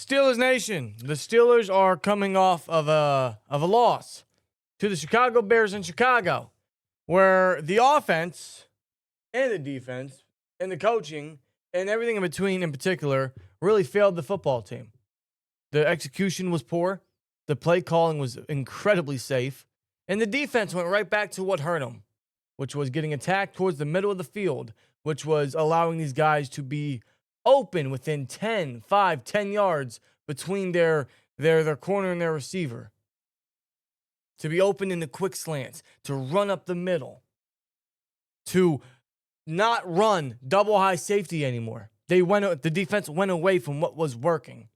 Steelers Nation. The Steelers are coming off of a loss to the Chicago Bears in Chicago, where the offense and the defense and the coaching and everything in between in particular really failed the football team. The execution was poor. The play calling was incredibly safe. And the defense went right back to what hurt them, which was getting attacked towards the middle of the field, which was allowing these guys to be open within 10 yards between their corner and their receiver. To be open in the quick slants, to run up the middle, to not run double high safety anymore. The defense went away from what was working.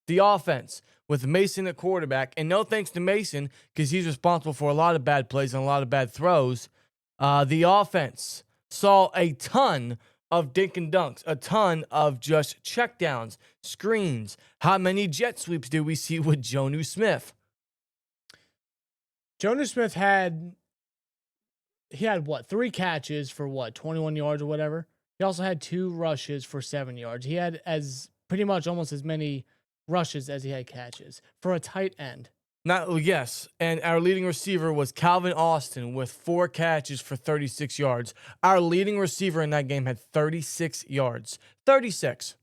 The offense with Mason at quarterback, and no thanks to Mason because he's responsible for a lot of bad plays and a lot of bad throws. The offense saw a ton of dink and dunks, a ton of just checkdowns, screens. How many jet sweeps did we see with Jonnu Smith? Jonnu Smith had 3 catches for 21 yards or whatever. He also had 2 rushes for 7 yards. He had pretty much almost as many rushes as he had catches for a tight end. Yes, and our leading receiver was Calvin Austin with 4 catches for 36 yards. Our leading receiver in that game had 36 yards. 36.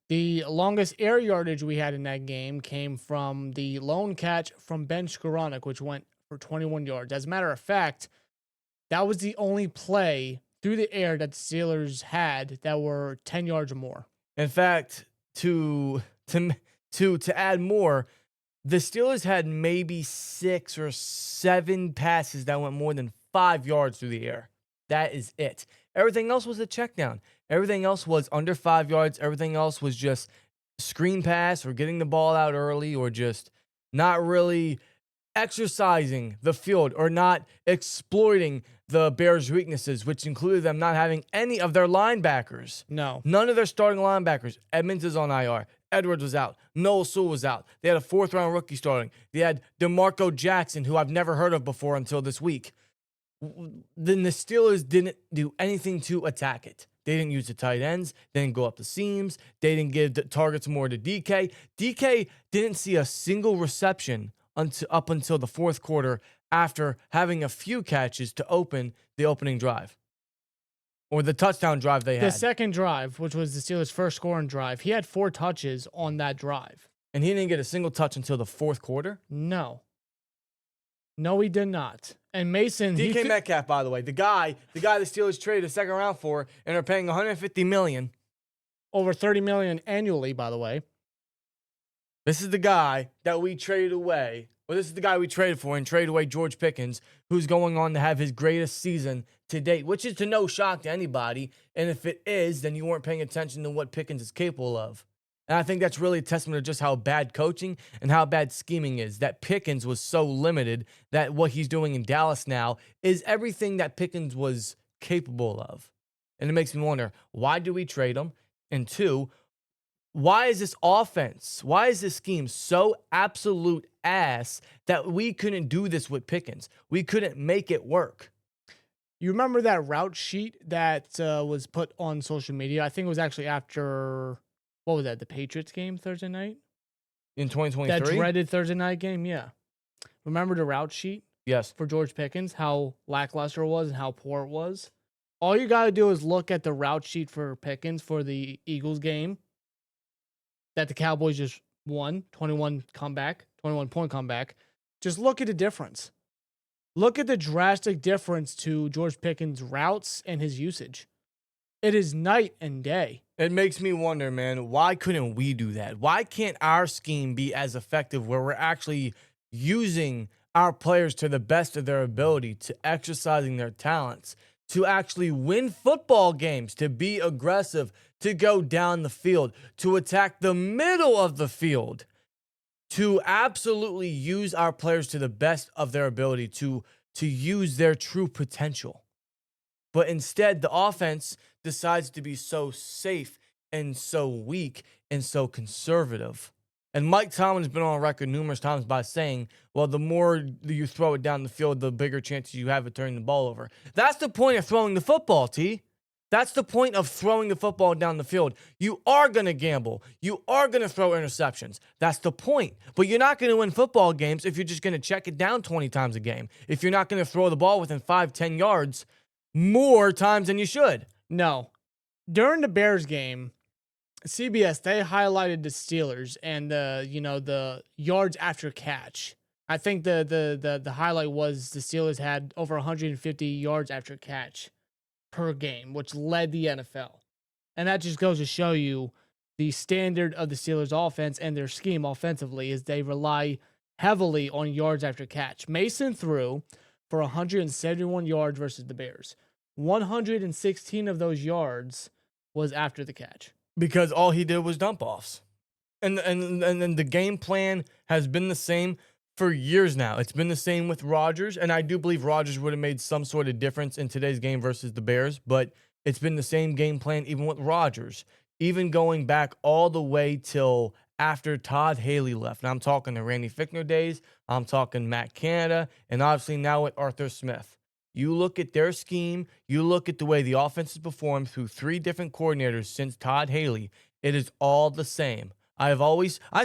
The longest air yardage we had in that game came from the lone catch from Ben Skoranek, which went for 21 yards. As a matter of fact, that was the only play through the air that the Steelers had that were 10 yards or more. In fact, to add more, the Steelers had maybe 6 or 7 passes that went more than 5 yards through the air. That is it. Everything else was a check down. Everything else was under 5 yards. Everything else was just screen pass or getting the ball out early or just not really exercising the field or not exploiting the Bears' weaknesses, which included them not having any of their linebackers. No. None of their starting linebackers. Edmonds is on IR. Edwards was out. Noel Sewell was out. They had a 4th-round rookie starting. They had DeMarco Jackson, who I've never heard of before until this week. Then the Steelers didn't do anything to attack it. They didn't use the tight ends. They didn't go up the seams. They didn't give the targets more to DK. DK didn't see a single reception up until the 4th quarter after having a few catches to open the opening drive. Or the touchdown drive they had. The second drive, which was the Steelers' first scoring drive, he had 4 touches on that drive. And he didn't get a single touch until the 4th quarter? No, he did not. And Mason... DK Metcalf, by the way, the guy the Steelers traded a 2nd round for and are paying $150 million. Over $30 million annually, by the way. This is the guy that we traded away. Well, this is the guy we traded for and traded away George Pickens, who's going on to have his greatest season to date, which is to no shock to anybody. And if it is, then you weren't paying attention to what Pickens is capable of. And I think that's really a testament to just how bad coaching and how bad scheming is. That Pickens was so limited that what he's doing in Dallas now is everything that Pickens was capable of. And it makes me wonder, why do we trade him? And 2, why is this offense, why is this scheme so absolute ass that we couldn't do this with Pickens? We couldn't make it work. You remember that route sheet that was put on social media? I think it was actually after, what was that, the Patriots game Thursday night? In 2023? That dreaded Thursday night game, yeah. Remember the route sheet? Yes. For George Pickens, how lackluster it was and how poor it was? All you got to do is look at the route sheet for Pickens for the Eagles game that the Cowboys just won, 21-point comeback. Just look at the difference. Look at the drastic difference to George Pickens' routes and his usage. It is night and day. It makes me wonder, man, why couldn't we do that? Why can't our scheme be as effective where we're actually using our players to the best of their ability, to exercising their talents, to actually win football games, to be aggressive, to go down the field, to attack the middle of the field, to absolutely use our players to the best of their ability, to use their true potential. But instead, the offense decides to be so safe and so weak and so conservative. And Mike Tomlin has been on record numerous times by saying, well, the more you throw it down the field, the bigger chances you have of turning the ball over. That's the point of throwing the football, T. That's the point of throwing the football down the field. You are going to gamble. You are going to throw interceptions. That's the point. But you're not going to win football games if you're just going to check it down 20 times a game. If you're not going to throw the ball within 5-10 yards more times than you should. No. During the Bears game, CBS, they highlighted the Steelers and the yards after catch. I think the highlight was the Steelers had over 150 yards after catch per game, which led the NFL. And that just goes to show you the standard of the Steelers offense and their scheme offensively is they rely heavily on yards after catch. Mason threw for 171 yards versus the Bears. 116 of those yards was after the catch. Because all he did was dump offs. And the game plan has been the same for years now. It's been the same with Rodgers, and I do believe Rodgers would have made some sort of difference in today's game versus the Bears, but it's been the same game plan even with Rodgers, even going back all the way till after Todd Haley left. Now I'm talking the Randy Fichtner days, I'm talking Matt Canada, and obviously now with Arthur Smith. You look at their scheme, you look at the way the offense has performed through 3 different coordinators since Todd Haley, it is all the same. I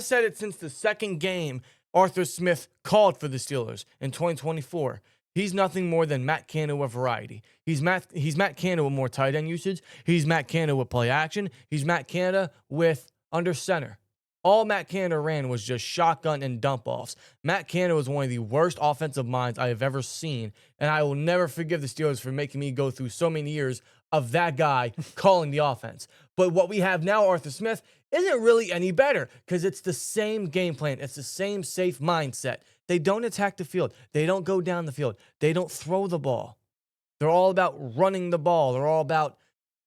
said it since the second game Arthur Smith called for the Steelers in 2024. He's nothing more than Matt Canada with variety. He's Matt Canada with more tight end usage. He's Matt Canada with play action. He's Matt Canada with under center. All Matt Canada ran was just shotgun and dump offs. Matt Canada was one of the worst offensive minds I have ever seen, and I will never forgive the Steelers for making me go through so many years of that guy calling the offense. But what we have now, Arthur Smith, isn't really any better because it's the same game plan. It's the same safe mindset. They don't attack the field. They don't go down the field. They don't throw the ball. They're all about running the ball. They're all about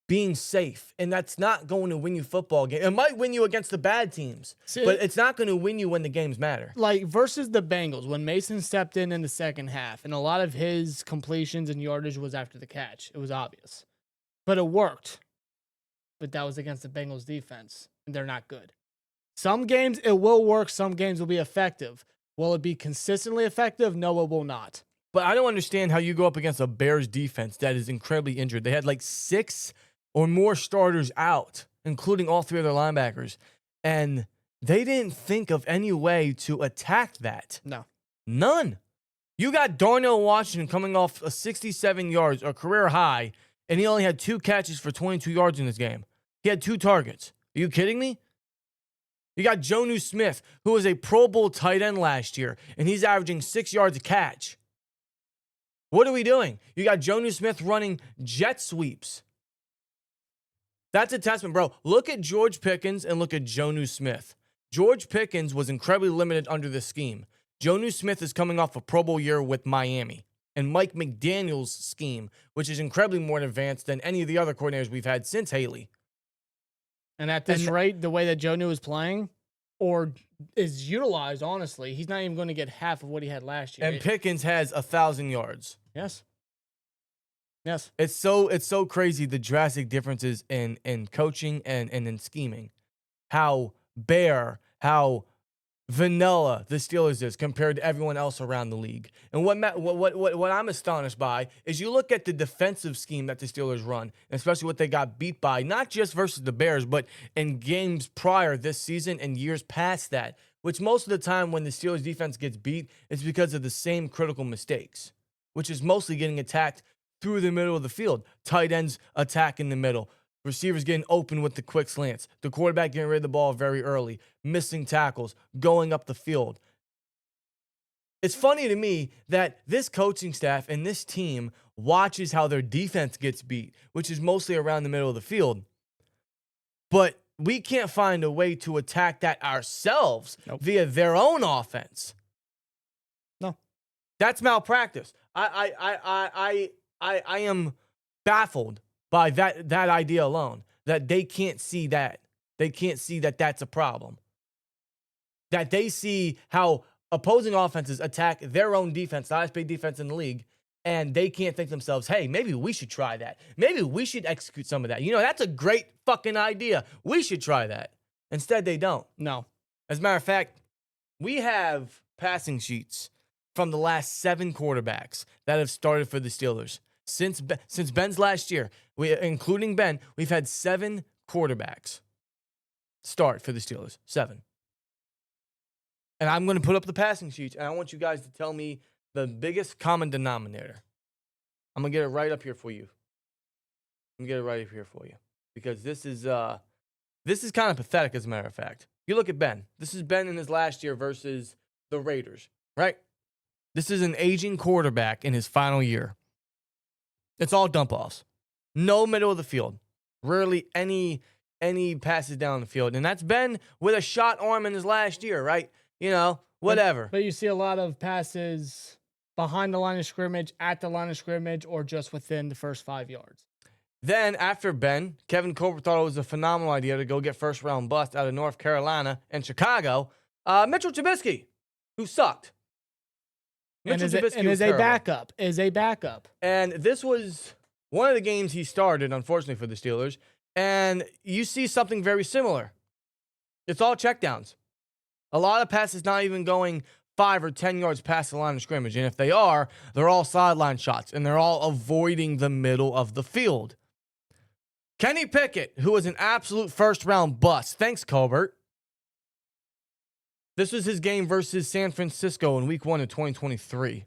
being safe. And that's not going to win you football games. It might win you against the bad teams, but it's not going to win you when the games matter. Like versus the Bengals, when Mason stepped in the second half, and a lot of his completions and yardage was after the catch. It was obvious. But it worked. But that was against the Bengals defense, and they're not good. Some games it will work, some games will be effective. Will it be consistently effective? No, it will not. But I don't understand how you go up against a Bears defense that is incredibly injured. They had like 6 or more starters out, including all 3 of their linebackers, and they didn't think of any way to attack that. No. None. You got Darnell Washington coming off a 67 yards, a career high, and he only had 2 catches for 22 yards in this game. He had 2 targets. Are you kidding me? You got Jonnu Smith, who was a Pro Bowl tight end last year, and he's averaging 6 yards a catch. What are we doing? You got Jonnu Smith running jet sweeps. That's a testament, bro. Look at George Pickens and look at Jonnu Smith. George Pickens was incredibly limited under this scheme. Jonnu Smith is coming off a Pro Bowl year with Miami. And Mike McDaniel's scheme, which is incredibly more advanced than any of the other coordinators we've had since Haley. And at this rate, the way that Jonnu is playing or is utilized, honestly, he's not even going to get half of what he had last year. And Pickens has 1,000 yards. Yes. Yes. It's so crazy the drastic differences in coaching and in scheming. How how vanilla the Steelers is compared to everyone else around the league. And what I'm astonished by is you look at the defensive scheme that the Steelers run, especially what they got beat by, not just versus the Bears, but in games prior this season and years past that, which most of the time when the Steelers defense gets beat, it's because of the same critical mistakes, which is mostly getting attacked through the middle of the field. Tight ends attack in the middle. Receivers getting open with the quick slants. The quarterback getting rid of the ball very early. Missing tackles. Going up the field. It's funny to me that this coaching staff and this team watches how their defense gets beat, which is mostly around the middle of the field. But we can't find a way to attack that ourselves via their own offense. No. That's malpractice. I am baffled by that idea alone, that they can't see that. They can't see that that's a problem. That they see how opposing offenses attack their own defense, the highest paid defense in the league, and they can't think to themselves, hey, maybe we should try that. Maybe we should execute some of that. You know, that's a great fucking idea. We should try that. Instead, they don't. No. As a matter of fact, we have passing sheets from the last 7 quarterbacks that have started for the Steelers. Since Ben's last year, including Ben, we've had 7 quarterbacks start for the Steelers. 7. And I'm going to put up the passing sheets, and I want you guys to tell me the biggest common denominator. I'm going to get it right up here for you. Because this is kind of pathetic, as a matter of fact. You look at Ben. This is Ben in his last year versus the Raiders, right? This is an aging quarterback in his final year. It's all dump-offs. No middle of the field. Rarely any passes down the field. And that's Ben with a shot arm in his last year, right? You know, whatever. But you see a lot of passes behind the line of scrimmage, at the line of scrimmage, or just within the first 5 yards. Then, after Ben, Kevin Colbert thought it was a phenomenal idea to go get first-round bust out of North Carolina and Chicago, Mitchell Trubisky, who sucked. Is a backup. And this was one of the games he started, unfortunately, for the Steelers. And you see something very similar. It's all checkdowns. A lot of passes not even going 5 or 10 yards past the line of scrimmage. And if they are, they're all sideline shots, and they're all avoiding the middle of the field. Kenny Pickett, who was an absolute first-round bust. Thanks, Colbert. This was his game versus San Francisco in Week 1 of 2023.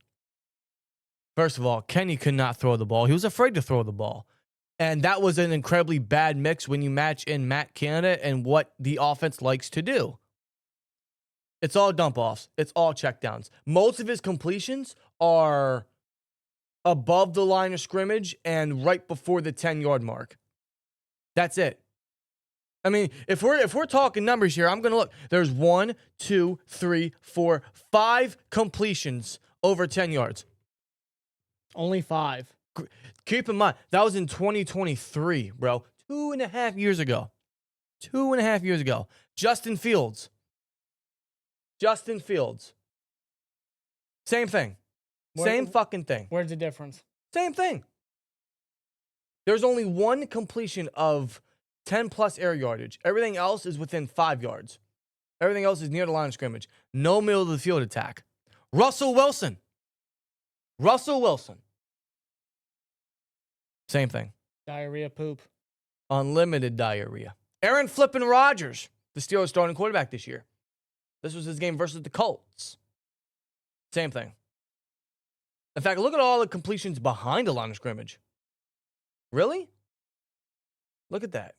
First of all, Kenny could not throw the ball. He was afraid to throw the ball. And that was an incredibly bad mix when you match in Matt Canada and what the offense likes to do. It's all dump-offs. It's all checkdowns. Most of his completions are above the line of scrimmage and right before the 10-yard mark. That's it. I mean, if we're talking numbers here, I'm going to look. There's 1, 2, 3, 4, 5 completions over 10 yards. Only 5. Keep in mind, that was in 2023, bro. 2.5 years ago. 2.5 years ago. Justin Fields. Same thing. Same fucking thing. Where's the difference? Same thing. There's only 1 completion of 10-plus air yardage. Everything else is within 5 yards. Everything else is near the line of scrimmage. No middle of the field attack. Russell Wilson. Same thing. Diarrhea poop. Unlimited diarrhea. Aaron Flippin' Rodgers, the Steelers starting quarterback this year. This was his game versus the Colts. Same thing. In fact, look at all the completions behind the line of scrimmage. Really? Look at that.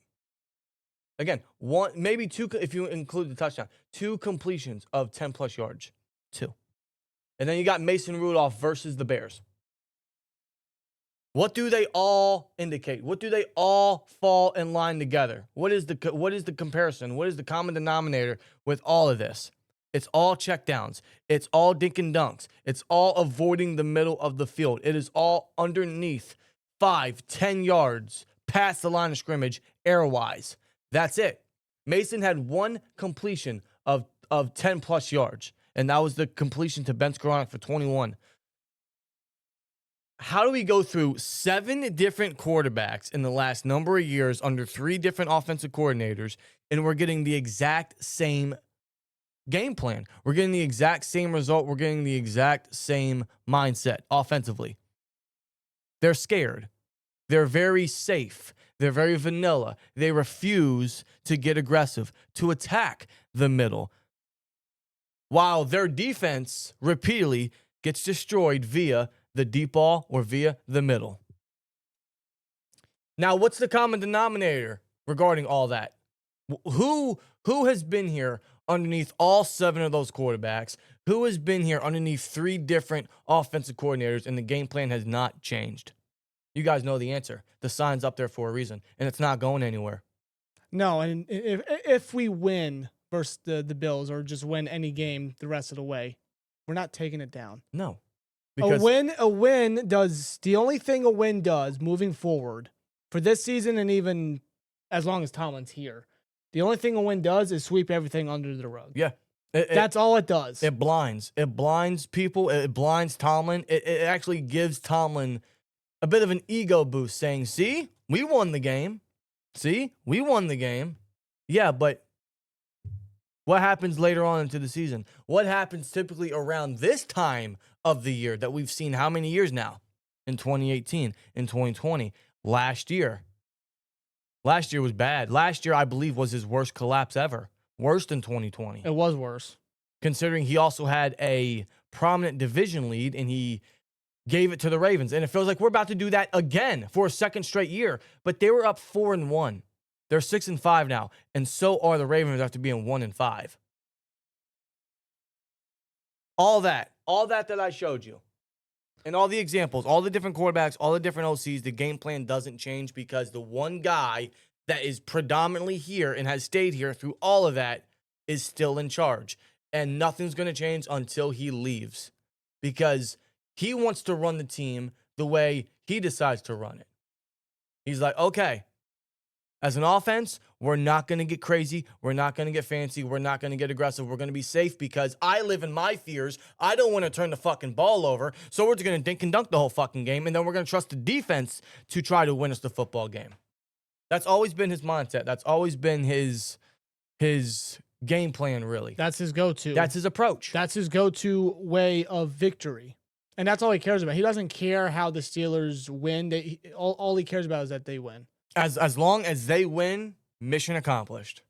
Again, 1, maybe 2, if you include the touchdown. 2 completions of 10-plus yards. 2. And then you got Mason Rudolph versus the Bears. What do they all indicate? What do they all fall in line together? What is the comparison? What is the common denominator with all of this? It's all checkdowns. It's all dink and dunks. It's all avoiding the middle of the field. It is all underneath 5, 10 yards past the line of scrimmage air-wise. That's it. Mason had 1 completion of 10-plus yards, and that was the completion to Ben Skoranek for 21. How do we go through 7 different quarterbacks in the last number of years under 3 different offensive coordinators, and we're getting the exact same game plan? We're getting the exact same result. We're getting the exact same mindset offensively. They're scared. They're very safe. They're very vanilla. They refuse to get aggressive, to attack the middle, while their defense repeatedly gets destroyed via the deep ball or via the middle. Now, what's the common denominator regarding all that? Who has been here underneath all 7 of those quarterbacks? Who has been here underneath 3 different offensive coordinators, and the game plan has not changed? You guys know the answer. The sign's up there for a reason, and it's not going anywhere. No, and if we win versus the Bills or just win any game the rest of the way, we're not taking it down. No. A win does the only thing a win does moving forward for this season, and even as long as Tomlin's here, the only thing a win does is sweep everything under the rug. Yeah. That's all it does. It blinds. It blinds people. It blinds Tomlin. It actually gives Tomlin a bit of an ego boost, saying, see, we won the game. See, we won the game. Yeah, but what happens later on into the season? What happens typically around this time of the year that we've seen how many years now? in 2018, in 2020. Last year was bad. Last year, I believe, was his worst collapse ever. Worse than 2020. It was worse. Considering he also had a prominent division lead and he gave it to the Ravens. And it feels like we're about to do that again for a second straight year. But they were up 4-1. They're 6-5 now. And so are the Ravens after being 1-5. All that I showed you. And all the examples, all the different quarterbacks, all the different OCs, the game plan doesn't change because the one guy that is predominantly here and has stayed here through all of that is still in charge. And nothing's going to change until he leaves because he wants to run the team the way he decides to run it. He's like, okay, as an offense, we're not going to get crazy. We're not going to get fancy. We're not going to get aggressive. We're going to be safe because I live in my fears. I don't want to turn the fucking ball over. So we're just going to dink and dunk the whole fucking game. And then we're going to trust the defense to try to win us the football game. That's always been his mindset. That's always been his game plan, really. That's his go-to. That's his approach. That's his go-to way of victory. And that's all he cares about. He doesn't care how the Steelers win. All he cares about is that they win. As long as they win, mission accomplished.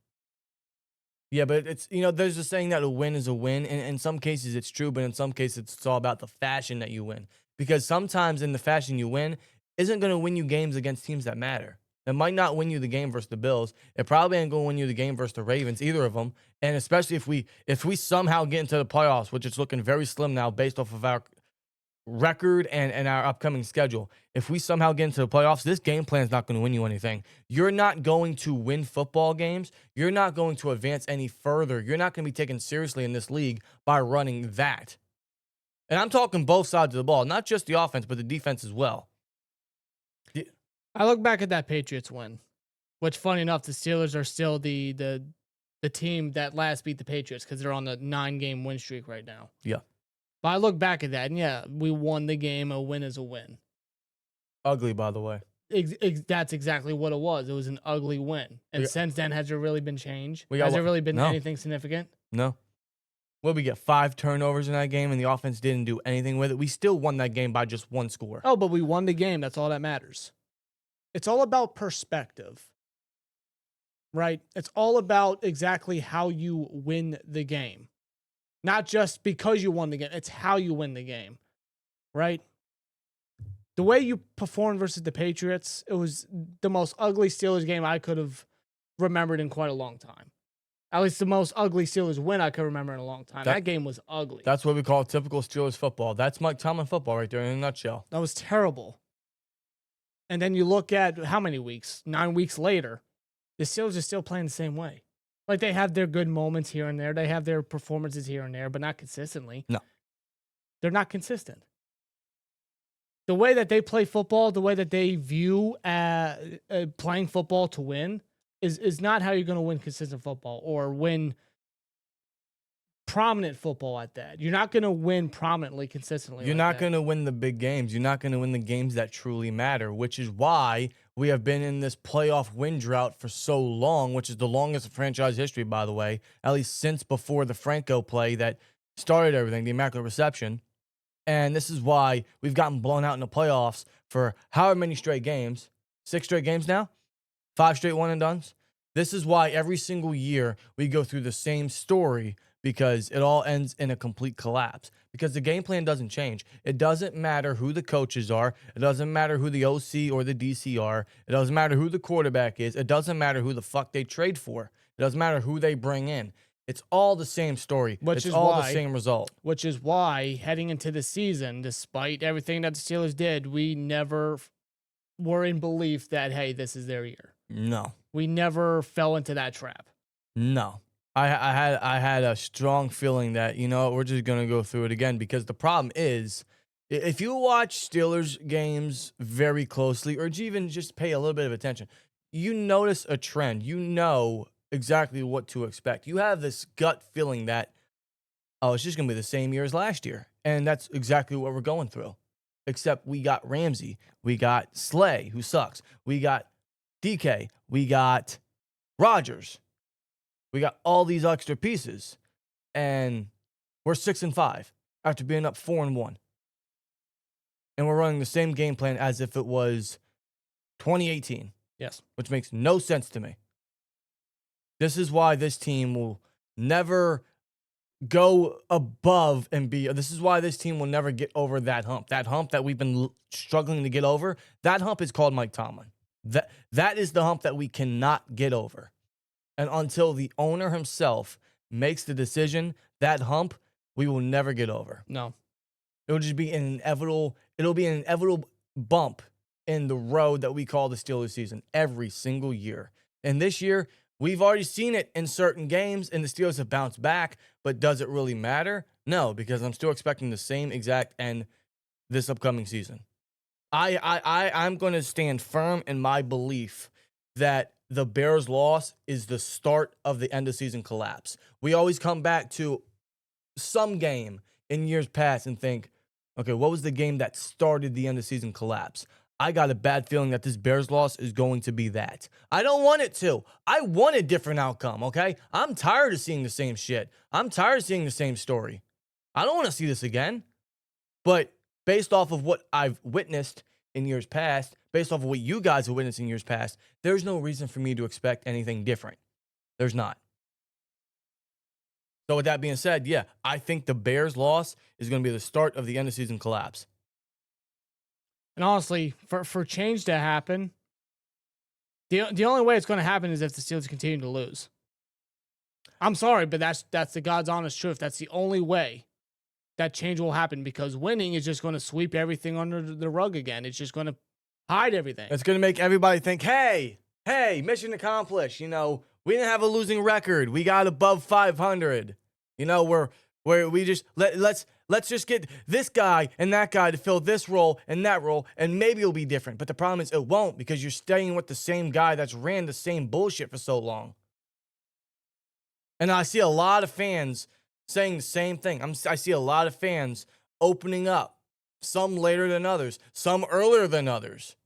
Yeah, but it's, there's a saying that a win is a win. And in some cases it's true, but in some cases it's all about the fashion that you win. Because sometimes in the fashion you win isn't going to win you games against teams that matter. It might not win you the game versus the Bills. It probably ain't going to win you the game versus the Ravens, either of them. And especially if we somehow get into the playoffs, which is looking very slim now based off of our record and our upcoming schedule. If we somehow get into the playoffs, this game plan is not going to win you anything. You're not going to win football games. You're not going to advance any further. You're not going to be taken seriously in this league by running that. And I'm talking both sides of the ball, not just the offense, but the defense as well. I look back at that Patriots win, which, funny enough, the Steelers are still the team that last beat the Patriots because they're on the 9-game win streak right now. Yeah. But I look back at that, and yeah, we won the game. A win is a win. Ugly, by the way. That's exactly what it was. It was an ugly win. And since then, has there really been change? Has there really been anything significant? No. What did we get? 5 turnovers in that game, and the offense didn't do anything with it. We still won that game by just 1 score. Oh, but we won the game. That's all that matters. It's all about perspective, right? It's all about exactly how you win the game. Not just because you won the game. It's how you win the game, right? The way you performed versus the Patriots, it was the most ugly Steelers game I could have remembered in quite a long time. At least the most ugly Steelers win I could remember in a long time. That game was ugly. That's what we call typical Steelers football. That's Mike Tomlin football right there in a nutshell. That was terrible. And then you look at how many weeks? 9 weeks later, the Steelers are still playing the same way. Like, they have their good moments here and there. They have their performances here and there, but not consistently. No. They're not consistent. The way that they play football, the way that they view playing football to win is not how you're going to win consistent football or win prominent football at that. You're not going to win prominently, consistently. You're not going to win the big games. You're not going to win the games that truly matter, which is why we have been in this playoff win drought for so long, which is the longest in franchise history, by the way, at least since before the Franco play that started everything, the Immaculate Reception. And this is why we've gotten blown out in the playoffs for however many straight games. 6 straight games now? 5 straight one-and-dones? This is why every single year we go through the same story, because it all ends in a complete collapse. Because the game plan doesn't change. It doesn't matter who the coaches are. It doesn't matter who the OC or the DC are. It doesn't matter who the quarterback is. It doesn't matter who the fuck they trade for. It doesn't matter who they bring in. It's all the same story. It's all the same result. Which is why, heading into the season, despite everything that the Steelers did, we never were in belief that, hey, this is their year. No. We never fell into that trap. No. I had a strong feeling that, we're just going to go through it again, because the problem is, if you watch Steelers games very closely, or even just pay a little bit of attention, you notice a trend. You know exactly what to expect. You have this gut feeling that, it's just going to be the same year as last year. And that's exactly what we're going through. Except we got Ramsey. We got Slay, who sucks. We got DK. We got Rodgers. We got all these extra pieces, and we're 6-5 after being up 4-1. and we're running the same game plan as if it was 2018, Yes. which makes no sense to me. This is why this team will never go above and be. This is why this team will never get over that hump. That hump that we've been struggling to get over, that hump is called Mike Tomlin. That is the hump that we cannot get over. And until the owner himself makes the decision, that hump, we will never get over. No. It'll just be an inevitable bump in the road that we call the Steelers season every single year. And this year, we've already seen it in certain games, and the Steelers have bounced back, but does it really matter? No, because I'm still expecting the same exact end this upcoming season. I'm going to stand firm in my belief that the Bears' loss is the start of the end of season collapse. We always come back to some game in years past and think, okay, what was the game that started the end of season collapse? I got a bad feeling that this Bears loss is going to be that. I don't want it to. I want a different outcome, okay? I'm tired of seeing the same shit. I'm tired of seeing the same story. I don't want to see this again. But based off of what I've witnessed in years past, based off of what you guys have witnessed in years past, there's no reason for me to expect anything different. There's not. So with that being said, yeah, I think the Bears loss is going to be the start of the end of season collapse. And honestly, for change to happen, the only way it's going to happen is if the Steelers continue to lose. I'm sorry, but that's the God's honest truth. That's the only way that change will happen, because winning is just going to sweep everything under the rug again. It's just going to hide everything. It's going to make everybody think, hey, mission accomplished. You know, we didn't have a losing record. We got above 500. You know, where we just let's just get this guy and that guy to fill this role and that role, and maybe it'll be different. But the problem is it won't, because you're staying with the same guy that's ran the same bullshit for so long. And I see a lot of fans saying the same thing. I see a lot of fans opening up, some later than others, some earlier than others.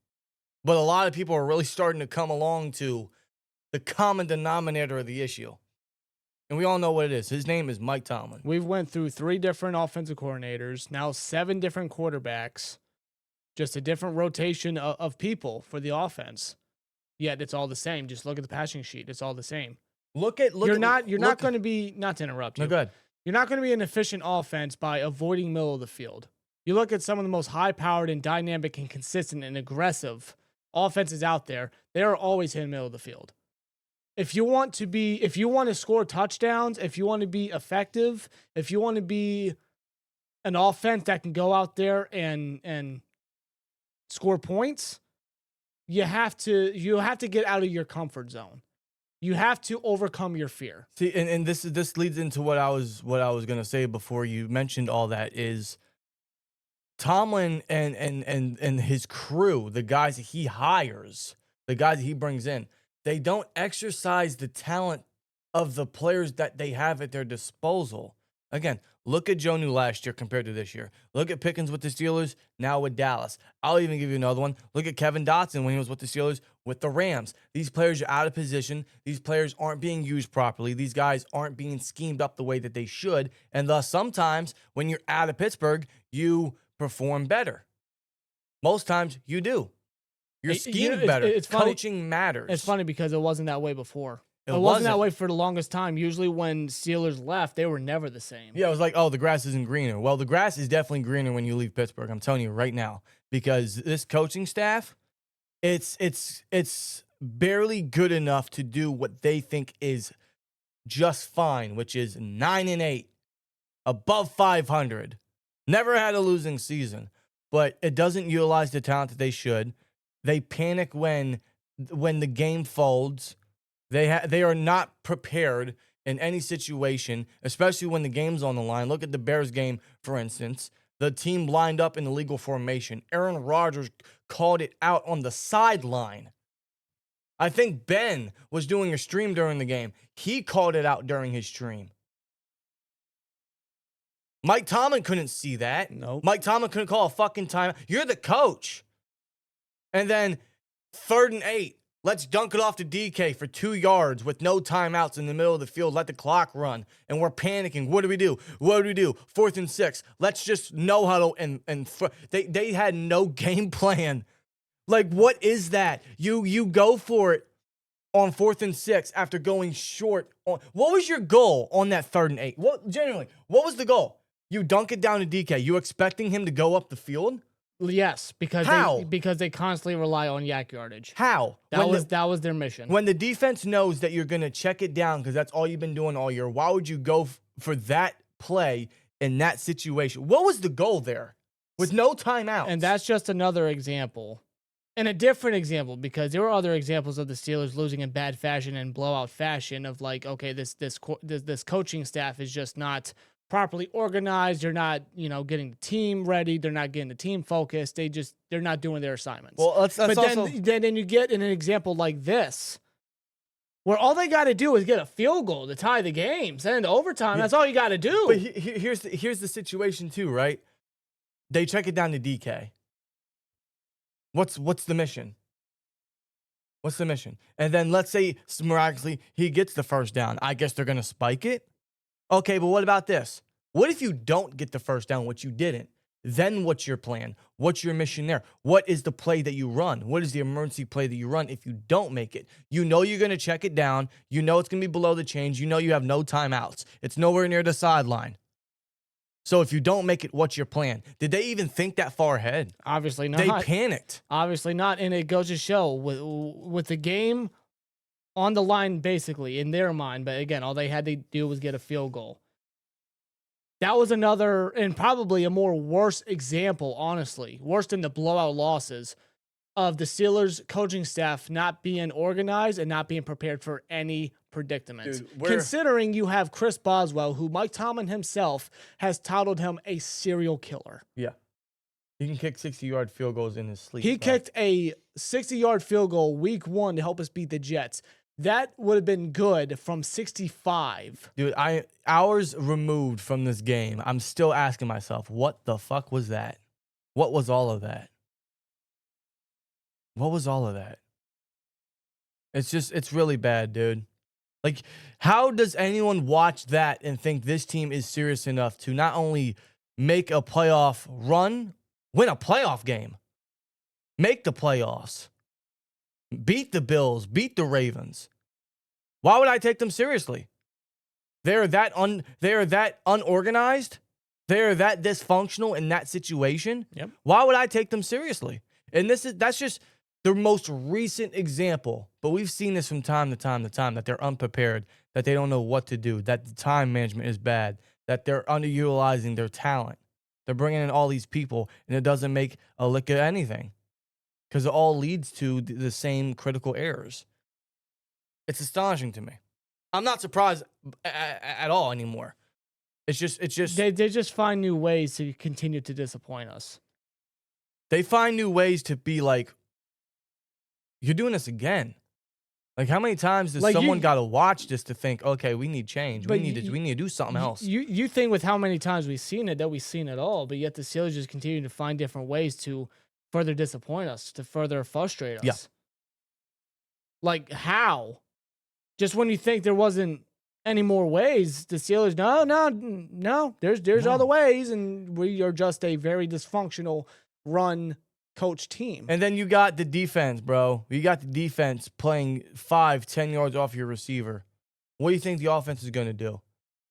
But a lot of people are really starting to come along to the common denominator of the issue. And we all know what it is. His name is Mike Tomlin. We've went through 3 different offensive coordinators, now 7 different quarterbacks, just a different rotation of people for the offense. Yet it's all the same. Just look at the passing sheet. It's all the same. You're not going to be, not to interrupt you. No, go ahead. You're not going to be an efficient offense by avoiding middle of the field. You look at some of the most high-powered and dynamic and consistent and aggressive offenses out there, they are always in the middle of the field. If you want to score touchdowns, if you want to be effective, if you want to be an offense that can go out there and score points, you have to get out of your comfort zone. You have to overcome your fear. See, and this leads into what I was gonna say before you mentioned all that is Tomlin and his crew, the guys that he hires, the guys that he brings in, they don't exercise the talent of the players that they have at their disposal. Again, look at Jonnu last year compared to this year. Look at Pickens with the Steelers, now with Dallas. I'll even give you another one. Look at Kevin Dotson when he was with the Steelers, with the Rams. These players are out of position. These players aren't being used properly. These guys aren't being schemed up the way that they should. And thus, sometimes when you're out of Pittsburgh, you perform better. Most times, you do. You're schemed better. It's funny. Coaching matters. It's funny because it wasn't that way before. It wasn't wasn't that way for the longest time. Usually when Steelers left, they were never the same. Yeah, it was like, oh, the grass isn't greener. Well, the grass is definitely greener when you leave Pittsburgh. I'm telling you right now, because this coaching staff, it's barely good enough to do what they think is just fine, which is 9-8, above 500. Never had a losing season, but it doesn't utilize the talent that they should. They panic when the game folds. They are not prepared in any situation, especially when the game's on the line. Look at the Bears game, for instance. The team lined up in illegal formation. Aaron Rodgers called it out on the sideline. I think Ben was doing a stream during the game. He called it out during his stream. Mike Tomlin couldn't see that. Nope. Mike Tomlin couldn't call a fucking timeout. You're the coach. And then 3rd and 8. Let's dunk it off to DK for 2 yards with no timeouts in the middle of the field. Let the clock run. And we're panicking. What do we do? What do we do? 4th and 6. Let's just know how to they had no game plan. Like, what is that? You go for it on 4th and 6 after going short. What was your goal on that 3rd and 8? Genuinely, what was the goal? You dunk it down to DK. You expecting him to go up the field? Yes, because they constantly rely on yak yardage. How? That was their mission. When the defense knows that you're going to check it down because that's all you've been doing all year, why would you go for that play in that situation? What was the goal there with no timeouts? And that's just another example. And a different example, because there were other examples of the Steelers losing in bad fashion and blowout fashion of like, okay, this coaching staff is just not properly organized. They're not, getting the team ready. They're not getting the team focused. They're not doing their assignments. Well, then you get in an example like this, where all they got to do is get a field goal to tie the game, send it to overtime. Yeah. That's all you got to do. But here's the situation too, right? They check it down to DK. What's the mission? What's the mission? And then let's say miraculously he gets the first down. I guess they're gonna spike it. Okay, but what about this? What if you don't get the first down, which you didn't? Then what's your plan? What's your mission there? What is the play that you run? What is the emergency play that you run if you don't make it? You know you're going to check it down. You know it's going to be below the chains. You know you have no timeouts. It's nowhere near the sideline. So if you don't make it, what's your plan? Did they even think that far ahead? Obviously not. They panicked. Obviously not, and it goes to show with the game on the line, basically, in their mind. But again, all they had to do was get a field goal. That was another, and probably a more worse example, honestly, worse than the blowout losses of the Steelers coaching staff not being organized and not being prepared for any predicaments. Dude, considering you have Chris Boswell, who Mike Tomlin himself has titled him a serial killer. Yeah. He can kick 60-yard field goals in his sleep. He kicked a 60-yard field goal week 1 to help us beat the Jets. That would have been good from 65. Dude, hours removed from this game, I'm still asking myself, what the fuck was that? What was all of that? What was all of that? It's really bad, dude. Like, how does anyone watch that and think this team is serious enough to not only make a playoff run, win a playoff game, make the playoffs, beat the Bills, beat the Ravens? Why would I take them seriously? They're that unorganized. They're that dysfunctional in that situation. Yep. Why would I take them seriously? And that's just the most recent example. But we've seen this from time to time that they're unprepared, that they don't know what to do, that the time management is bad, that they're underutilizing their talent. They're bringing in all these people, and it doesn't make a lick of anything because it all leads to the same critical errors. It's astonishing to me. I'm not surprised at all anymore. It's just they just find new ways to continue to disappoint us. They find new ways to be like, you're doing this again. Like, how many times does someone got to watch this to think, okay, we need change. We need to do something else. You think with how many times we've seen it that we've seen it all, but yet the Steelers just continue to find different ways to further disappoint us, to further frustrate us. Yeah. Like, how? Just when you think there wasn't any more ways, the Steelers, no, there's other ways, and we are just a very dysfunctional run coach team. And then you got the defense, bro. You got the defense playing 5-10 yards off your receiver. What do you think the offense is going to do?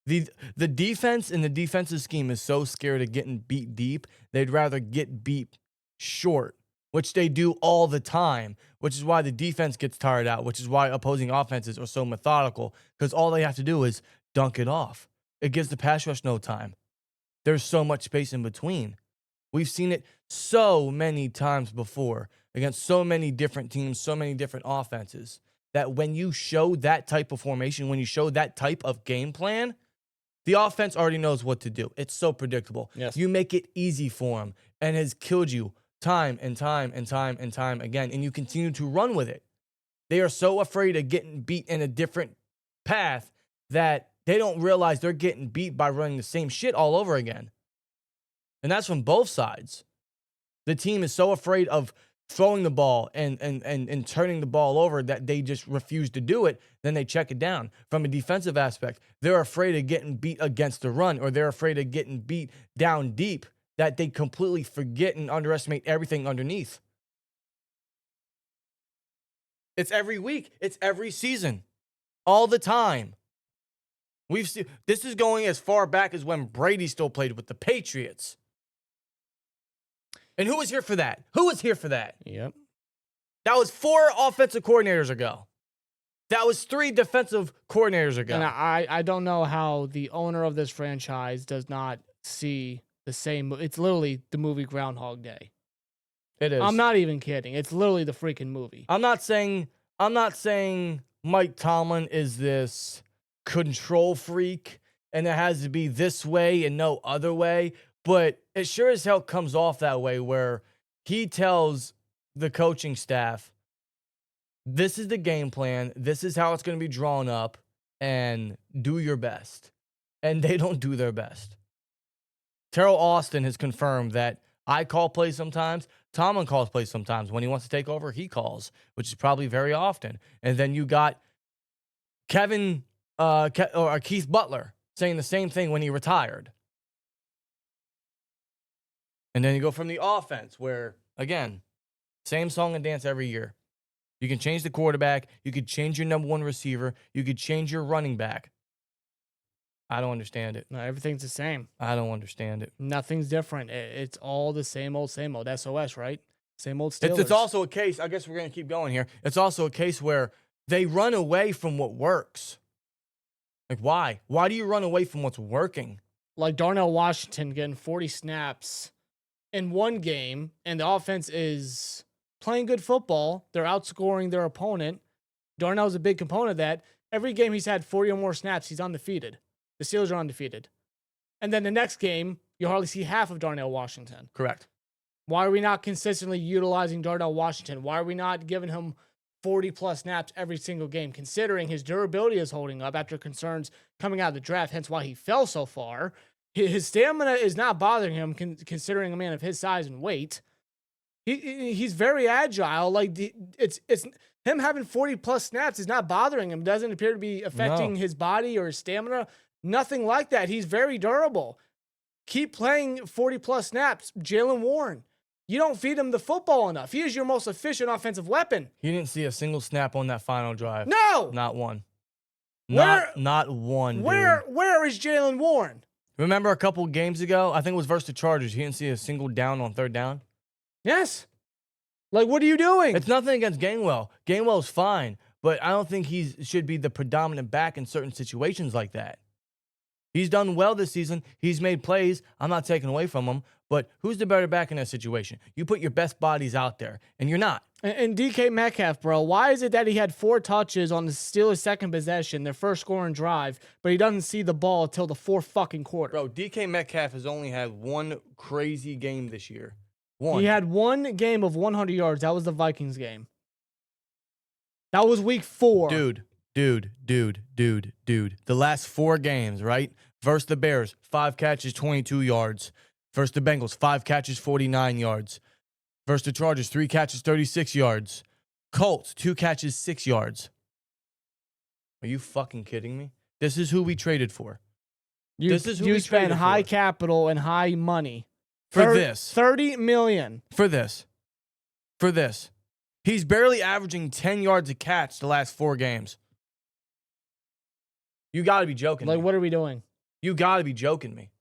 The defense and the defensive scheme is so scared of getting beat deep, they'd rather get beat short, which they do all the time, which is why the defense gets tired out, which is why opposing offenses are so methodical, because all they have to do is dunk it off. It gives the pass rush no time. There's so much space in between. We've seen it so many times before against so many different teams, so many different offenses, that when you show that type of formation, when you show that type of game plan, the offense already knows what to do. It's so predictable. Yes. You make it easy for them, and has killed you time and time and time and time again, and you continue to run with it. They are so afraid of getting beat in a different path that they don't realize they're getting beat by running the same shit all over again. And that's from both sides. The team is so afraid of throwing the ball and turning the ball over, that they just refuse to do it, then they check it down. From a defensive aspect, they're afraid of getting beat against the run, or they're afraid of getting beat down deep, that they completely forget and underestimate everything underneath. It's every week. It's every season. All the time. We've seen this is going as far back as when Brady still played with the Patriots. And who was here for that? Who was here for that? Yep. That was 4 offensive coordinators ago. That was 3 defensive coordinators ago. And I don't know how the owner of this franchise does not see the same. It's literally the movie Groundhog Day. It is. I'm not even kidding. It's literally the freaking movie. I'm not saying Mike Tomlin is this control freak and it has to be this way and no other way, but it sure as hell comes off that way, where he tells the coaching staff, this is the game plan, this is how it's going to be drawn up, and do your best. And they don't do their best. Terrell Austin has confirmed that I call plays sometimes. Tomlin calls plays sometimes. When he wants to take over, he calls, which is probably very often. And then you got Keith Butler saying the same thing when he retired. And then you go from the offense, where, again, same song and dance every year. You can change the quarterback. You could change your number 1 receiver. You could change your running back. I don't understand it. No, everything's the same. I don't understand it. Nothing's different. It's all the same old, SOS, right? Same old Steelers. It's also a case, I guess we're going to keep going here. It's also a case where they run away from what works. Like, why? Why do you run away from what's working? Like Darnell Washington getting 40 snaps in one game, and the offense is playing good football. They're outscoring their opponent. Darnell's a big component of that. Every game he's had 40 or more snaps, he's undefeated. The Steelers are undefeated. And then the next game, you hardly see half of Darnell Washington. Correct. Why are we not consistently utilizing Darnell Washington? Why are we not giving him 40-plus snaps every single game, considering his durability is holding up after concerns coming out of the draft, hence why he fell so far? His stamina is not bothering him, considering a man of his size and weight. He's very agile. Like, it's him having 40-plus snaps is not bothering him. Doesn't appear to be affecting his body or his stamina. Nothing like that. He's very durable. Keep playing 40-plus snaps. Jaylen Warren. You don't feed him the football enough. He is your most efficient offensive weapon. He didn't see a single snap on that final drive. No! Not one. Where, not one, dude. Where is Jaylen Warren? Remember a couple games ago? I think it was versus the Chargers. He didn't see a single down on 3rd down. Yes. Like, what are you doing? It's nothing against Gainwell. Gainwell's fine, but I don't think he should be the predominant back in certain situations like that. He's done well this season. He's made plays. I'm not taking away from him, but who's the better back in that situation? You put your best bodies out there, and you're not. And DK Metcalf, bro, why is it that he had 4 touches on the Steelers' second possession, their first scoring drive, but he doesn't see the ball until the 4th fucking quarter? Bro, DK Metcalf has only had one crazy game this year. One. He had one game of 100 yards. That was the Vikings game. That was week 4. Dude. The last 4 games, right? Versus the Bears, 5 catches, 22 yards. Versus the Bengals, 5 catches, 49 yards. Versus the Chargers, 3 catches, 36 yards. Colts, 2 catches, 6 yards. Are you fucking kidding me? This is who we traded for. You spent high capital and high money. For this. $30 million. For this. He's barely averaging 10 yards a catch the last 4 games. You got to be joking me. Like, what are we doing? You got to be joking me.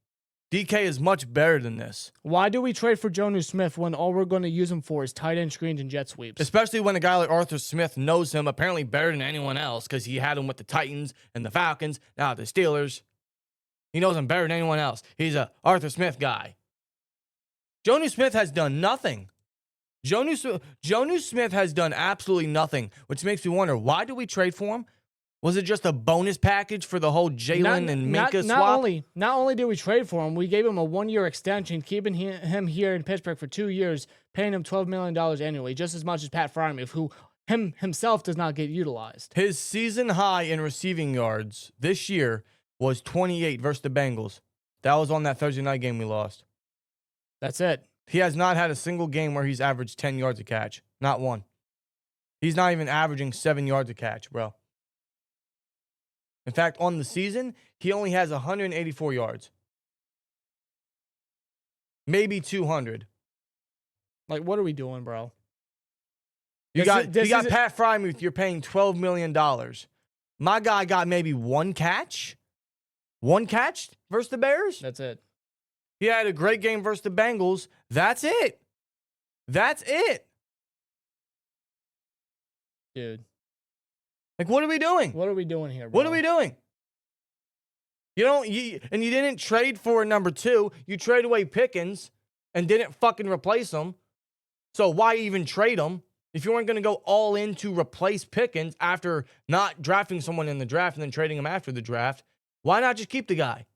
DK is much better than this. Why do we trade for Jonnu Smith when all we're going to use him for is tight end screens and jet sweeps? Especially when a guy like Arthur Smith knows him apparently better than anyone else because he had him with the Titans and the Falcons, now the Steelers. He knows him better than anyone else. He's a Arthur Smith guy. Jonnu Smith has done nothing. Jonnu Smith has done absolutely nothing, which makes me wonder, why did we trade for him? Was it just a bonus package for the whole Jalen and Minka swap? Not only did we trade for him, we gave him a 1-year extension, keeping him here in Pittsburgh for 2 years, paying him $12 million annually, just as much as Pat Freiermuth, who himself does not get utilized. His season high in receiving yards this year was 28 versus the Bengals. That was on that Thursday night game we lost. That's it. He has not had a single game where he's averaged 10 yards a catch. Not one. He's not even averaging 7 yards a catch, bro. In fact, on the season, he only has 184 yards. Maybe 200. Like, what are we doing, bro? You got Pat Frymuth, you're paying $12 million. My guy got maybe one catch. One catch versus the Bears? That's it. He had a great game versus the Bengals. That's it. That's it. Dude. Like, what are we doing? What are we doing here, bro? What are we doing? You didn't trade for a number 2. You traded away Pickens and didn't fucking replace him. So why even trade him? If you weren't going to go all in to replace Pickens after not drafting someone in the draft and then trading him after the draft, why not just keep the guy?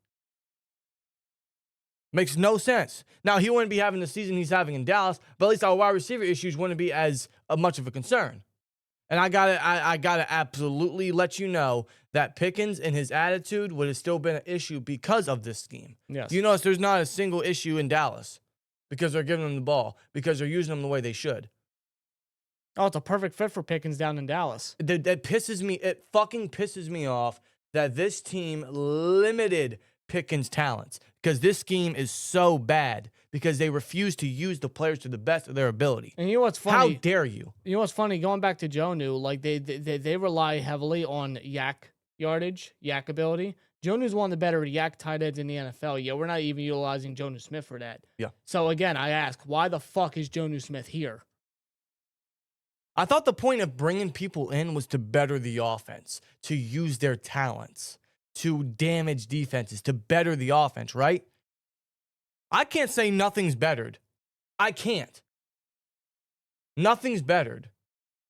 Makes no sense. Now, he wouldn't be having the season he's having in Dallas, but at least our wide receiver issues wouldn't be as much of a concern. And I gotta absolutely let you know that Pickens and his attitude would have still been an issue because of this scheme. Yes. You notice there's not a single issue in Dallas because they're giving him the ball, because they're using him the way they should. Oh, it's a perfect fit for Pickens down in Dallas. It fucking pisses me off that this team limited Pickens' talents, because this scheme is so bad because they refuse to use the players to the best of their ability. And you know what's funny? How dare you? You know what's funny? Going back to Jonnu, like they rely heavily on yak yardage, yak ability. Jonnu's one of the better yak tight ends in the NFL. Yeah, we're not even utilizing Jonnu Smith for that. Yeah. So again, I ask, why the fuck is Jonnu Smith here? I thought the point of bringing people in was to better the offense, to use their talents, to damage defenses, to better the offense, right? I can't say nothing's bettered. I can't. Nothing's bettered.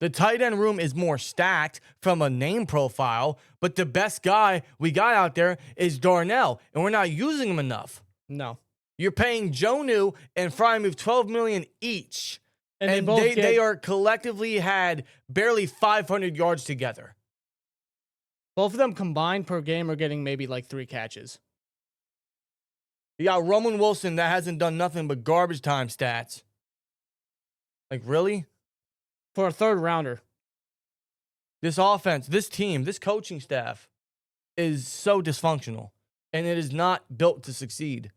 The tight end room is more stacked from a name profile, but the best guy we got out there is Darnell, and we're not using him enough. No. You're paying Jonnu and Frymuth $12 million each. And both they are collectively had barely 500 yards together. Both of them combined per game are getting maybe like 3 catches. You got Roman Wilson that hasn't done nothing but garbage time stats. Like, really? For a third rounder. This offense, this team, this coaching staff is so dysfunctional, and it is not built to succeed.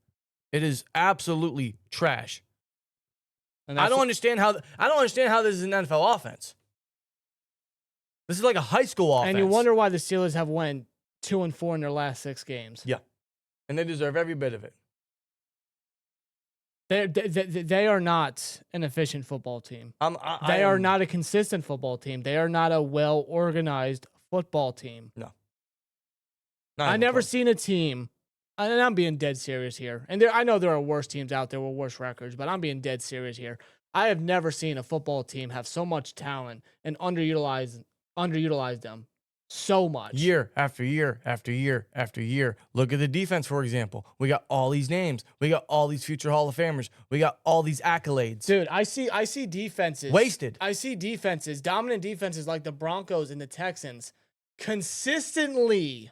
It is absolutely trash. And I don't understand how this is an NFL offense. This is like a high school offense. And you wonder why the Steelers have went 2-4 in their last 6 games. Yeah. And they deserve every bit of it. They are not an efficient football team. They are not a consistent football team. They are not a well-organized football team. No. I've never seen a team, and I'm being dead serious here. And I know there are worse teams out there with worse records, but I'm being dead serious here. I have never seen a football team have so much talent and underutilize them so much. Year after year after year after year. Look at the defense, for example. We got all these names. We got all these future Hall of Famers. We got all these accolades. Dude, I see defenses. Wasted. I see defenses, dominant defenses like the Broncos and the Texans, consistently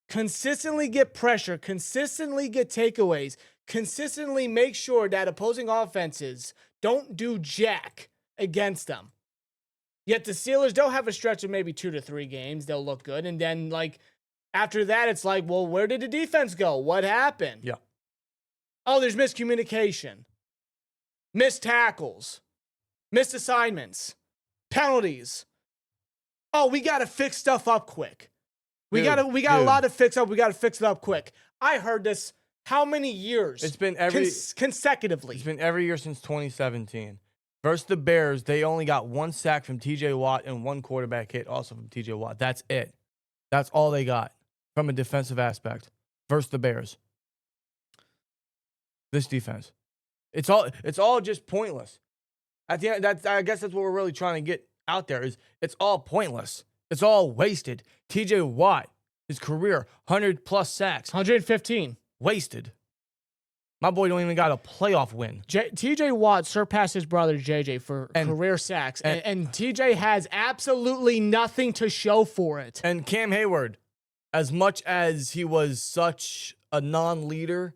get pressure, consistently get takeaways, consistently make sure that opposing offenses don't do jack against them. Yet the Steelers don't have a stretch of maybe 2 to 3 games. They'll look good. And then, like, after that, it's like, well, where did the defense go? What happened? Yeah. Oh, there's miscommunication, missed tackles, missed assignments, penalties. Oh, we got to fix stuff up quick. We got a lot to fix up. We got to fix it up quick. I heard this how many years? It's been consecutively. It's been every year since 2017. Versus the Bears, they only got 1 sack from TJ Watt and 1 quarterback hit also from TJ Watt. That's it. That's all they got from a defensive aspect. Versus the Bears. This defense. It's all just pointless. At the end, I guess that's what we're really trying to get out there is it's all pointless. It's all wasted. TJ Watt, his career, 100+ sacks. 115. Wasted. My boy don't even got a playoff win. TJ Watt surpassed his brother JJ for career sacks, and TJ has absolutely nothing to show for it. And Cam Hayward, as much as he was such a non-leader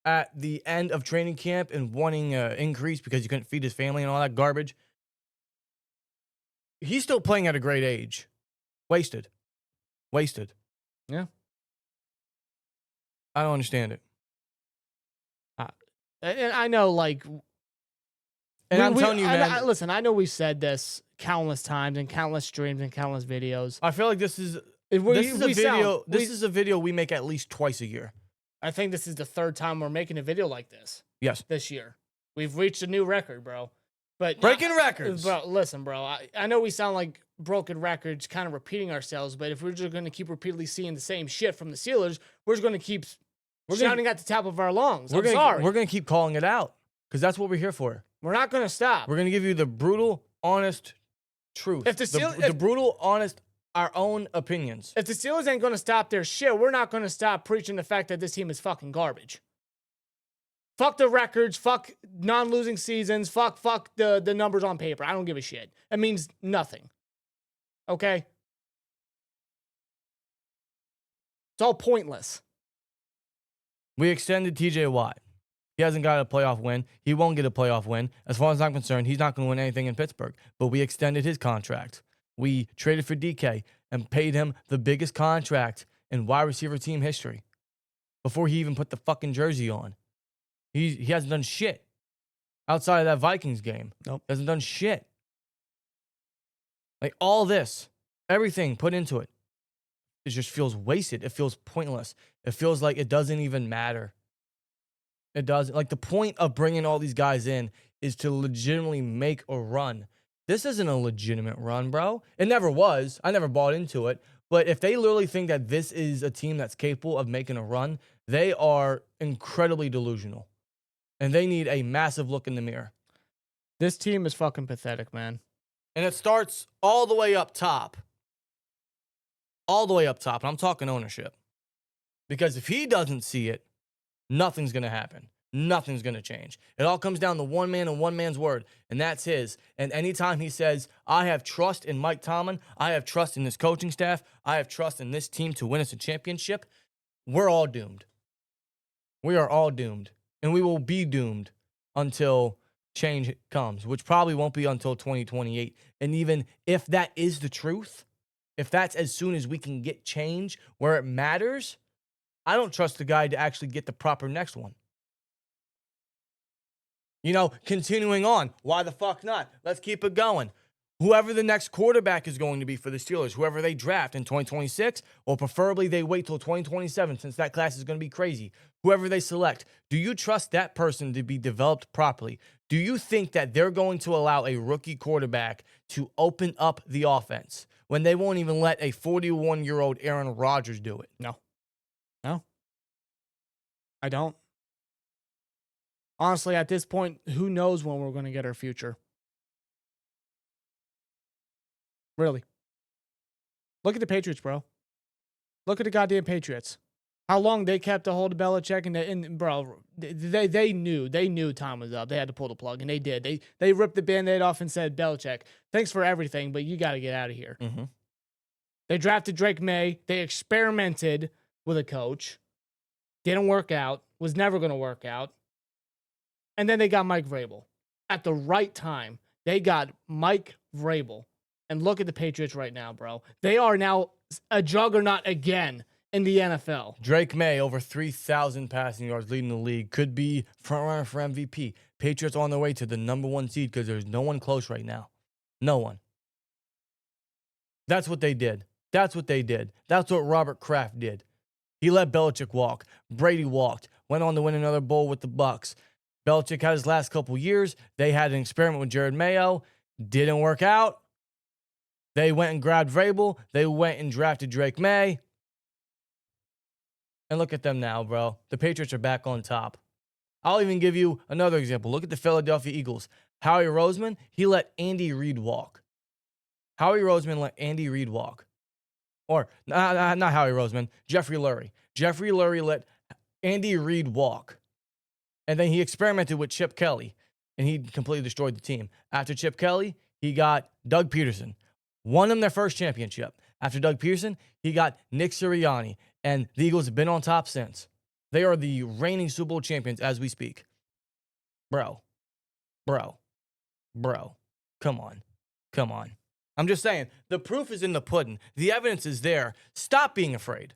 at the end of training camp and wanting an increase because he couldn't feed his family and all that garbage. He's still playing at a great age. Wasted. Yeah. I don't understand it. And I know, like, and I'm telling you, man. listen, I know we said this countless times and countless streams and countless videos. I feel like this is a video we make at least twice a year. I think this is the third time we're making a video like this. Yes. This year. We've reached a new record, bro. But breaking records. Bro, listen, bro. I know we sound like broken records, kind of repeating ourselves, but if we're just going to keep repeatedly seeing the same shit from the Steelers, we're just going to keep shouting at the top of our lungs. We're going to keep calling it out because that's what we're here for. We're not going to stop. We're going to give you the brutal, honest truth. If the brutal, honest, our own opinions. If the Steelers ain't going to stop their shit, we're not going to stop preaching the fact that this team is fucking garbage. Fuck the records, fuck non-losing seasons, fuck the numbers on paper. I don't give a shit. It means nothing. Okay? It's all pointless. We extended TJ Watt. He hasn't got a playoff win. He won't get a playoff win. As far as I'm concerned, he's not going to win anything in Pittsburgh. But we extended his contract. We traded for DK and paid him the biggest contract in wide receiver team history before he even put the fucking jersey on. He hasn't done shit outside of that Vikings game. Nope. He hasn't done shit. Like all this, everything put into it, it just feels wasted. It feels pointless. It feels like it doesn't even matter. It doesn't. Like the point of bringing all these guys in is to legitimately make a run. This isn't a legitimate run, bro. It never was. I never bought into it. But if they literally think that this is a team that's capable of making a run, they are incredibly delusional. And they need a massive look in the mirror. This team is fucking pathetic, man. And it starts all the way up top. All the way up top. And I'm talking ownership. Because if he doesn't see it, nothing's going to happen. Nothing's going to change. It all comes down to one man and one man's word, and that's his. And anytime he says, I have trust in Mike Tomlin, I have trust in this coaching staff, I have trust in this team to win us a championship, we're all doomed. We are all doomed. And we will be doomed until change comes, which probably won't be until 2028. And even if that is the truth, if that's as soon as we can get change where it matters, I don't trust the guy to actually get the proper next one. You know, continuing on. Why the fuck not? Let's keep it going. Whoever the next quarterback is going to be for the Steelers, whoever they draft in 2026, or preferably they wait till 2027 since that class is going to be crazy. Whoever they select, do you trust that person to be developed properly? Do you think that they're going to allow a rookie quarterback to open up the offense when they won't even let a 41-year-old Aaron Rodgers do it? No. I don't. Honestly, at this point, who knows when we're going to get our future? Really. Look at the Patriots, bro. Look at the goddamn Patriots. How long they kept a hold of Belichick, and bro, they knew time was up. They had to pull the plug, and they did. They ripped the Band-Aid off and said, Belichick, thanks for everything, but you got to get out of here. Mm-hmm. They drafted Drake May. They experimented with a coach. Didn't work out. Was never going to work out. And then they got Mike Vrabel. At the right time, they got Mike Vrabel. And look at the Patriots right now, bro. They are now a juggernaut again in the NFL. Drake May, over 3,000 passing yards, leading the league. Could be front runner for MVP. Patriots on their way to the number one seed because there's no one close right now. No one. That's what they did. That's what Robert Kraft did. He let Belichick walk. Brady walked. Went on to win another bowl with the Bucs. Belichick had his last couple years. They had an experiment with Jared Mayo. Didn't work out. They went and grabbed Vrabel. They went and drafted Drake May. And look at them now, bro. The Patriots are back on top. I'll even give you another example. Look at the Philadelphia Eagles. Howie Roseman, he let Andy Reid walk. Howie Roseman let Andy Reid walk. Or, not Howie Roseman, Jeffrey Lurie. Jeffrey Lurie let Andy Reid walk. And then he experimented with Chip Kelly, and he completely destroyed the team. After Chip Kelly, he got Doug Peterson. Won them their first championship. After Doug Peterson, he got Nick Sirianni, and the Eagles have been on top since. They are the reigning Super Bowl champions as we speak. Bro. Come on. I'm just saying, the proof is in the pudding. The evidence is there. Stop being afraid.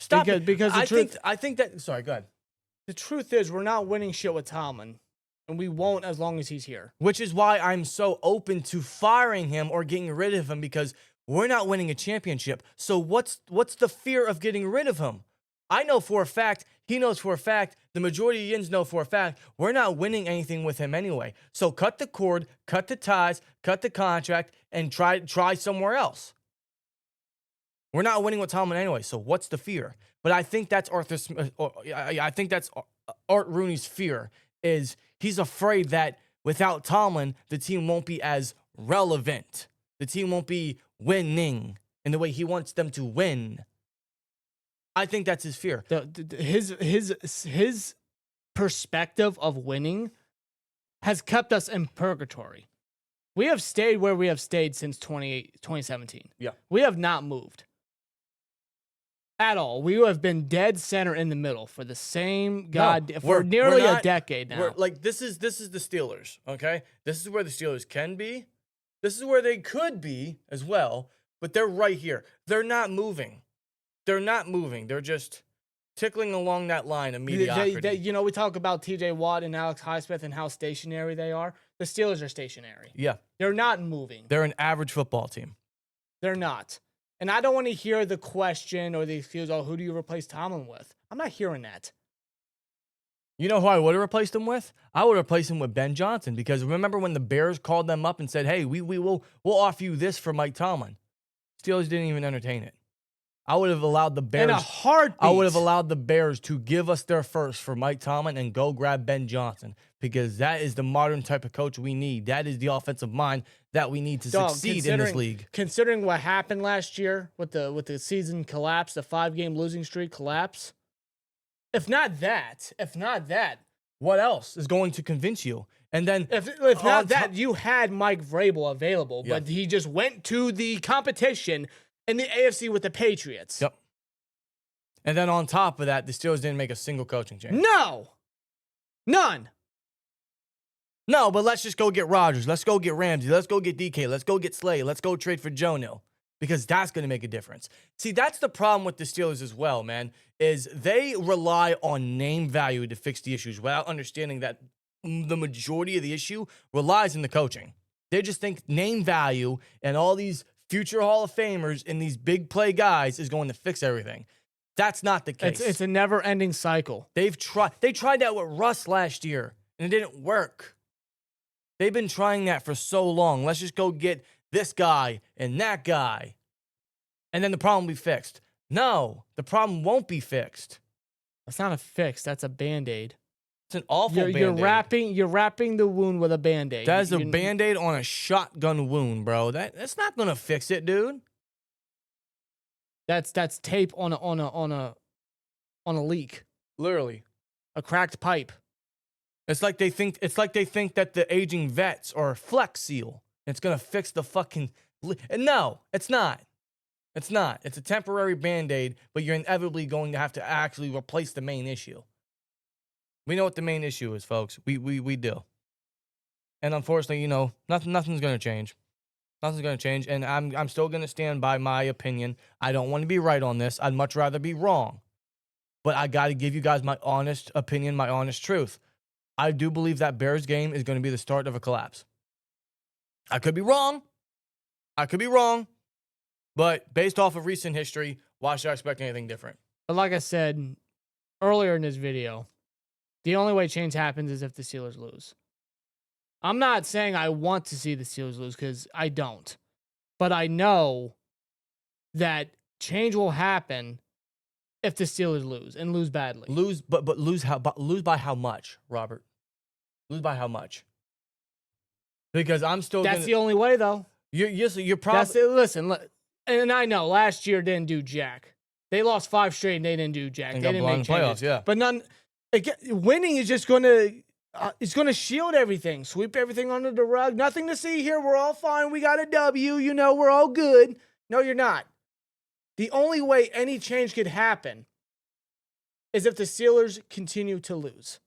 Stop because the truth, I think that, sorry, go ahead. the truth is we're not winning shit with Tomlin, and we won't as long as he's here. Which is why I'm so open to firing him or getting rid of him, because we're not winning a championship. So what's the fear of getting rid of him? I know for a fact, he knows for a fact, the majority of Yins know for a fact, we're not winning anything with him anyway. So cut the cord, cut the ties, cut the contract, and try somewhere else. We're not winning with Tomlin anyway, so what's the fear? But I think that's Art Rooney's fear, is he's afraid that without Tomlin, the team won't be as relevant. The team won't be winning in the way he wants them to win. I think that's his fear. His perspective of winning has kept us in purgatory. We have stayed where we have stayed since 2017. Yeah. We have not moved at all. We have been dead center in the middle for the same for nearly a decade now. This is the Steelers, okay? This is where the Steelers can be. This is where they could be as well, but they're right here. They're not moving. They're just tickling along that line of mediocrity. We talk about TJ Watt and Alex Highsmith and how stationary they are. The Steelers are stationary. Yeah. They're not moving. They're an average football team. They're not. And I don't want to hear the question or the excuse, oh, who do you replace Tomlin with? I'm not hearing that. You know who I would have replaced him with? I would have replaced him with Ben Johnson, because remember when the Bears called them up and said, hey, we'll offer you this for Mike Tomlin? Steelers didn't even entertain it. I would have allowed the Bears. In a heartbeat. I would have allowed the Bears to give us their first for Mike Tomlin and go grab Ben Johnson, because that is the modern type of coach we need. That is the offensive mind that we need to succeed in this league. Considering what happened last year with the season collapse, the 5-game losing streak collapse. If not that, what else is going to convince you? And then if not that, you had Mike Vrabel available, but he just went to the competition in the AFC with the Patriots. Yep. And then on top of that, the Steelers didn't make a single coaching change. No. None. No, but let's just go get Rodgers. Let's go get Ramsey. Let's go get DK. Let's go get Slay. Let's go trade for Jonah, because that's going to make a difference. See, that's the problem with the Steelers as well, man, is they rely on name value to fix the issues without understanding that the majority of the issue relies in the coaching. They just think name value and all these future Hall of Famers and these big play guys is going to fix everything. That's not the case. It's a never-ending cycle. They tried that with Russ last year, and it didn't work. They've been trying that for so long. Let's just go get this guy and that guy, and then the problem will be fixed. No, the problem won't be fixed. That's not a fix. That's a Band-Aid. It's an awful Band-Aid. You're wrapping the wound with a Band-Aid. That is a Band-Aid on a shotgun wound, bro. That's not gonna fix it, dude. That's tape on a leak. Literally. A cracked pipe. It's like they think that the aging vets are a Flex Seal. It's gonna fix the fucking. No, it's not. It's not. It's a temporary Band-Aid, but you're inevitably going to have to actually replace the main issue. We know what the main issue is, folks. We do. And unfortunately, nothing's going to change. Nothing's going to change. And I'm still going to stand by my opinion. I don't want to be right on this. I'd much rather be wrong. But I got to give you guys my honest opinion, my honest truth. I do believe that Bears game is going to be the start of a collapse. I could be wrong. But based off of recent history, why should I expect anything different? But like I said earlier in this video, the only way change happens is if the Steelers lose. I'm not saying I want to see the Steelers lose, because I don't. But I know that change will happen if the Steelers lose, and lose badly. Lose by how much, Robert? Lose by how much? Because I'm still. That's the only way, though. You're probably. Listen, and I know last year didn't do jack. They lost 5 straight, and they didn't do jack. They didn't make changes. Playoffs, yeah. But winning is just gonna shield everything, sweep everything under the rug. Nothing to see here. We're all fine. We got a W. We're all good. No, you're not. The only way any change could happen is if the Steelers continue to lose.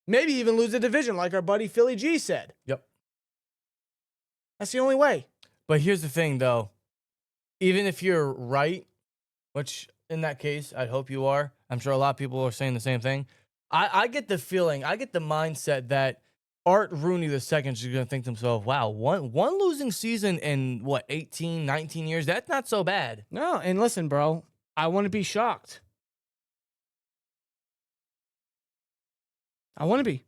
Maybe even lose the division, like our buddy Philly G said. Yep. That's the only way. But here's the thing, though. Even if you're right, which in that case, I hope you are. I'm sure a lot of people are saying the same thing. I get the feeling, I get the mindset that Art Rooney II is going to think to himself, wow, one losing season in, 18, 19 years? That's not so bad. No, and listen, bro, I want to be shocked. I want to be.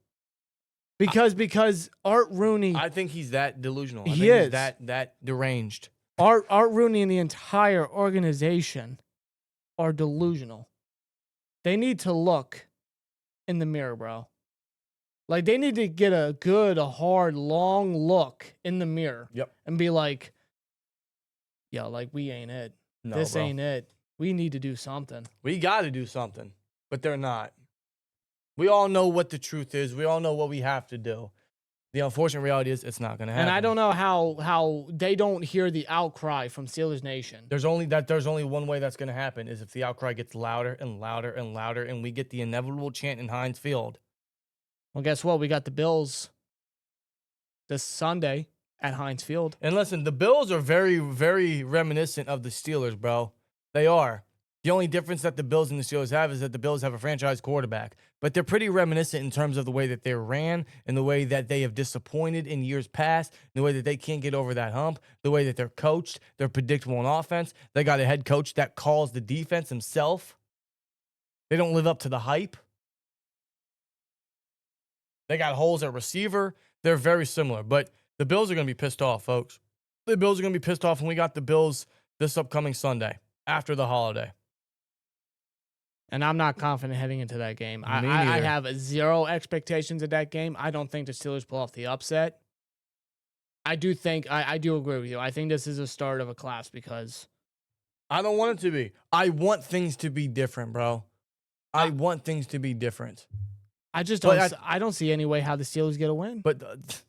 Because Art Rooney... I think he's that delusional. I He think is. He's that deranged. Art Rooney and the entire organization are delusional. They need to look in the mirror, bro. Like, they need to get a good, hard, long look in the mirror. Yep. And be like, yo, like, we ain't it. No, this bro. ain't it. We need to do something. We got to do something, but they're not. We all know what the truth is. We all know what we have to do. The unfortunate reality is it's not going to happen. And I don't know how they don't hear the outcry from Steelers Nation. There's only one way that's going to happen is if the outcry gets louder and louder and louder and we get the inevitable chant in Heinz Field. Well, guess what? We got the Bills this Sunday at Heinz Field. And listen, the Bills are very, very reminiscent of the Steelers, bro. They are. The only difference that the Bills and the Steelers have is that the Bills have a franchise quarterback. But they're pretty reminiscent in terms of the way that they ran and the way that they have disappointed in years past, the way that they can't get over that hump, the way that they're coached. They're predictable on offense. They got a head coach that calls the defense himself. They don't live up to the hype. They got holes at receiver. They're very similar. But the Bills are going to be pissed off, folks. The Bills are going to be pissed off when we got the Bills this upcoming Sunday after the holiday. And I'm not confident heading into that game. I neither. have zero expectations of that game. I don't think the Steelers pull off the upset. I do agree with you. I think this is a start of a class because I don't want it to be. I want things to be different, bro. I want things to be different. I just don't. I don't see any way how the Steelers get a win. But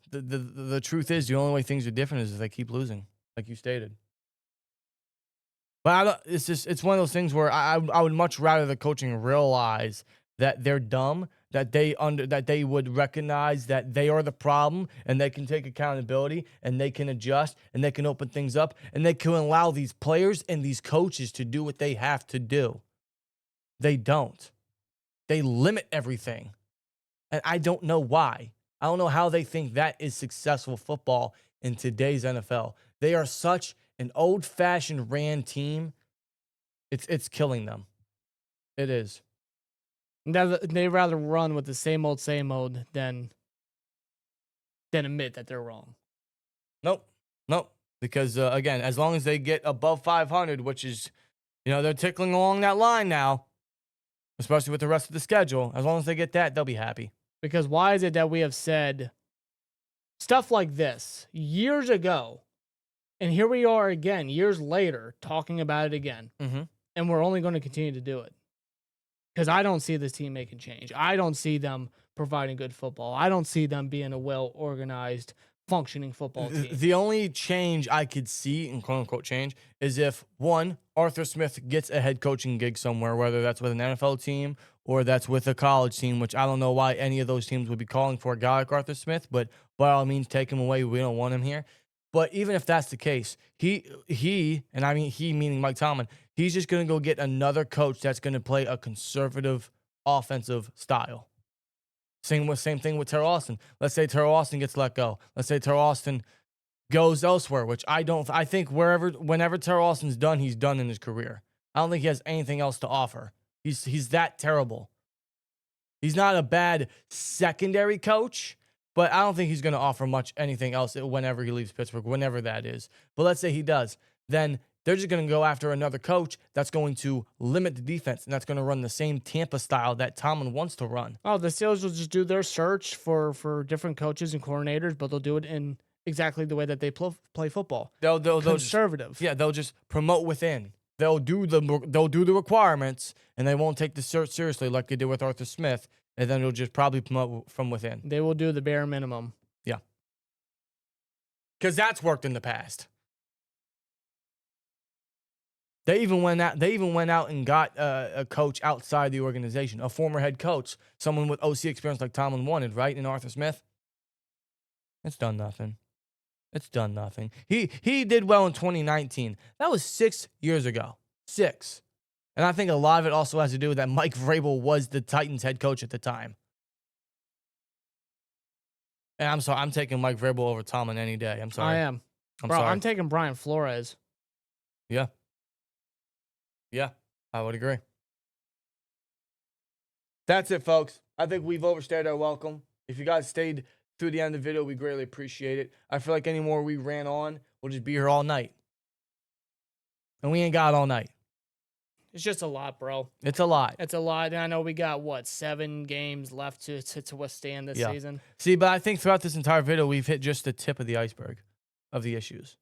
the truth is, the only way things are different is if they keep losing, like you stated. But it's one of those things where I would much rather the coaching realize that they're dumb, that they would recognize that they are the problem and they can take accountability and they can adjust and they can open things up and they can allow these players and these coaches to do what they have to do. They don't. They limit everything. And I don't know why. I don't know how they think that is successful football in today's NFL. They are such an old-fashioned ran team. It's killing them. It is. They rather run with the same old than admit that they're wrong. Nope. Because, again, as long as they get above 500, which is, they're tickling along that line now, especially with the rest of the schedule. As long as they get that, they'll be happy. Because why is it that we have said stuff like this years ago, and here we are again, years later, talking about it again, and we're only going to continue to do it? Because I don't see this team making change. I don't see them providing good football. I don't see them being a well-organized, functioning football team. The only change I could see, in quote-unquote change, is if, one, Arthur Smith gets a head coaching gig somewhere, whether that's with an NFL team or that's with a college team, which I don't know why any of those teams would be calling for a guy like Arthur Smith, but by all means, take him away. We don't want him here. But even if that's the case, he, and I mean he meaning Mike Tomlin, he's just going to go get another coach that's going to play a conservative offensive style. Same thing with Terrell Austin. Let's say Terrell Austin gets let go. Let's say Terrell Austin goes elsewhere, which I think whenever Terrell Austin's done, he's done in his career. I don't think he has anything else to offer. He's that terrible. He's not a bad secondary coach, but I don't think he's going to offer much anything else whenever he leaves Pittsburgh, whenever that is. But let's say he does. Then they're just going to go after another coach that's going to limit the defense, and that's going to run the same Tampa style that Tomlin wants to run. Oh, the Steelers will just do their search for different coaches and coordinators, but they'll do it in exactly the way that they play football. They'll conservative. They'll just promote within. They'll do the requirements, and they won't take the search seriously like they did with Arthur Smith, and then they'll just probably promote from within. They will do the bare minimum. Yeah. Because that's worked in the past. They even went out and got a coach outside the organization, a former head coach, someone with OC experience like Tomlin wanted, right? And Arthur Smith. It's done nothing. It's done nothing. He did well in 2019. That was 6 years ago. 6. And I think a lot of it also has to do with that Mike Vrabel was the Titans head coach at the time. And I'm sorry, I'm taking Mike Vrabel over Tomlin any day. I'm sorry. I am. I'm Bro, sorry. I'm taking Brian Flores. Yeah. Yeah, I would agree. That's it, folks. I think we've overstayed our welcome. If you guys stayed through the end of the video, we greatly appreciate it. I feel like any more we ran on, we'll just be here all night. And we ain't got all night. It's just a lot, bro. It's a lot. It's a lot. And I know we got, 7 games left to withstand this season. See, but I think throughout this entire video, we've hit just the tip of the iceberg of the issues.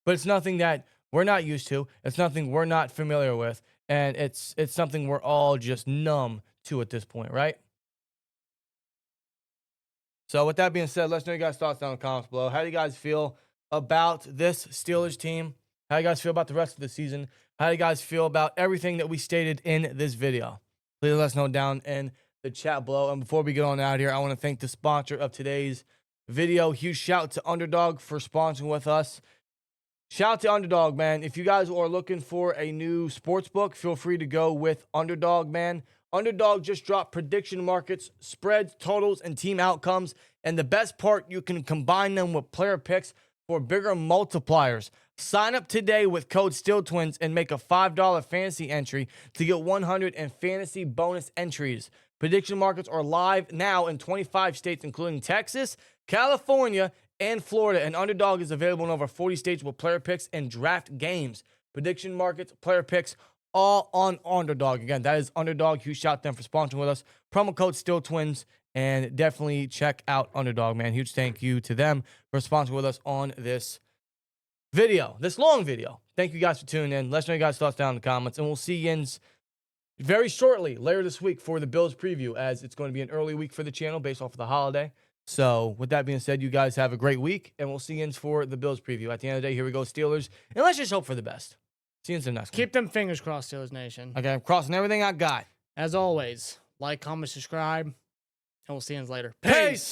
But it's nothing that we're not used to. It's nothing we're not familiar with. And it's something we're all just numb to at this point, right? So with that being said, let us know your guys' thoughts down in the comments below. How do you guys feel about this Steelers team? How do you guys feel about the rest of the season? How do you guys feel about everything that we stated in this video? Please let us know down in the chat below. And before we get on out here, I want to thank the sponsor of today's video. Huge shout out to Underdog for sponsoring with us. Shout out to Underdog, man. If you guys are looking for a new sports book, feel free to go with Underdog, man. Underdog just dropped prediction markets, spreads, totals, and team outcomes. And the best part, you can combine them with player picks for bigger multipliers. Sign up today with code SteelTwins and make a $5 fantasy entry to get 100 in fantasy bonus entries. Prediction markets are live now in 25 states, including Texas, California, and Florida. And Underdog is available in over 40 states with player picks and draft games. Prediction markets, player picks, all on Underdog. Again, that is Underdog. Huge shout out to them for sponsoring with us. Promo code SteelTwins. And definitely check out Underdog, man. Huge thank you to them for sponsoring with us on this video, this long video. Thank you guys for tuning in. Let us know your guys' thoughts down in the comments. And we'll see you very shortly, later this week, for the Bills preview, as it's going to be an early week for the channel based off of the holiday. So with that being said, you guys have a great week, and we'll see you for the Bills preview. At the end of the day, here we go, Steelers. And let's just hope for the best. See you in the next one. Keep them fingers crossed, Steelers Nation. Okay, I'm crossing everything I got. As always, like, comment, subscribe, and we'll see you later. Peace.